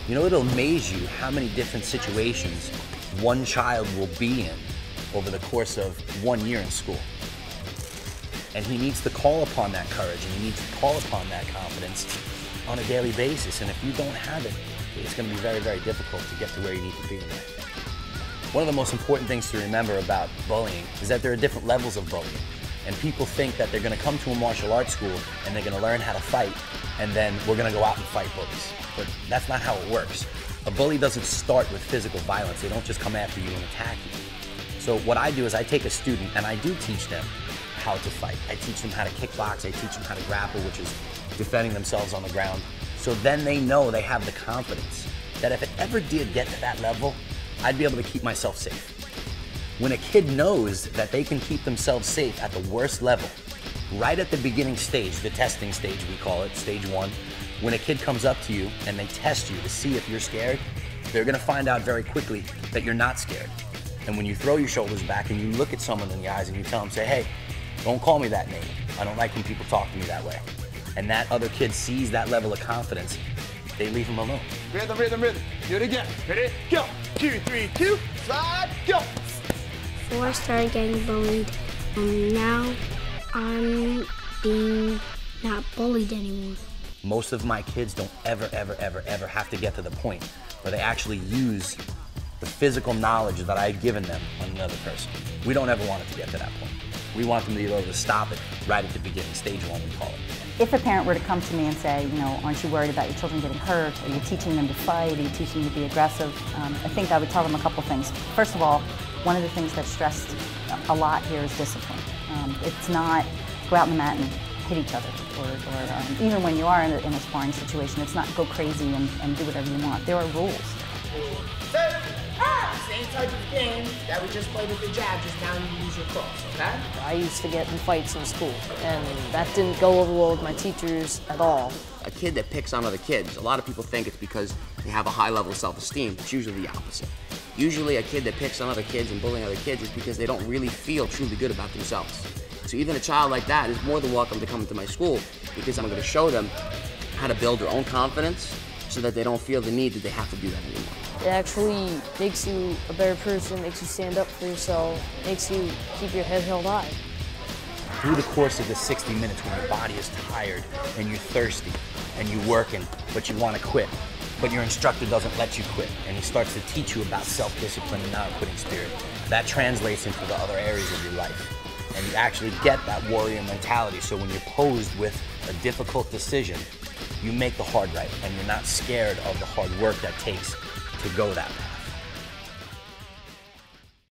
You know, it'll amaze you how many different situations one child will be in over the course of 1 year in school. And he needs to call upon that courage, and he needs to call upon that confidence on a daily basis. And if you don't have it, it's going to be very, very difficult to get to where you need to be in life. One of the most important things to remember about bullying is that there are different levels of bullying. And people think that they're going to come to a martial arts school and they're going to learn how to fight, and then we're going to go out and fight bullies. But that's not how it works. A bully doesn't start with physical violence. They don't just come after you and attack you. So what I do is I take a student and I do teach them how to fight. I teach them how to kickbox. I teach them how to grapple, which is defending themselves on the ground. So then they know they have the confidence that if it ever did get to that level, I'd be able to keep myself safe. When a kid knows that they can keep themselves safe at the worst level, right at the beginning stage, the testing stage we call it, stage 1, when a kid comes up to you and they test you to see if you're scared, they're gonna find out very quickly that you're not scared. And when you throw your shoulders back and you look at someone in the eyes and you tell them, say, hey, don't call me that name. I don't like when people talk to me that way. And that other kid sees that level of confidence, they leave him alone. Rhythm, rhythm, rhythm. Do it again. Ready? Go. 2, 3, 2. Slide. Go. Before I started getting bullied, and now I'm being not bullied anymore. Most of my kids don't ever have to get to the point where they actually use the physical knowledge that I've given them on another person. We don't ever want it to get to that point. We want them to be able to stop it right at the beginning, stage 1 we call it. If a parent were to come to me and say, you know, aren't you worried about your children getting hurt? Are you teaching them to fight? Are you teaching them to be aggressive? I think I would tell them a couple things. First of all, one of the things that's stressed a lot here is discipline. It's not go out on the mat and hit each other, or even when you are in a sparring situation, it's not go crazy and do whatever you want. There are rules. Same type of game that we just played with the jab, just now you use your cross, okay? I used to get in fights in school, and that didn't go over well with my teachers at all. A kid that picks on other kids, a lot of people think it's because they have a high level of self-esteem. It's usually the opposite. Usually a kid that picks on other kids and bullying other kids is because they don't really feel truly good about themselves. So even a child like that is more than welcome to come into my school, because I'm going to show them how to build their own confidence so that they don't feel the need that they have to do that anymore. It actually makes you a better person, makes you stand up for yourself, makes you keep your head held high. Through the course of the 60 minutes when your body is tired and you're thirsty and you're working, but you want to quit, but your instructor doesn't let you quit, and he starts to teach you about self-discipline and not-quitting spirit, that translates into the other areas of your life. And you actually get that warrior mentality, so when you're posed with a difficult decision, you make the hard right, and you're not scared of the hard work that takes to go that way.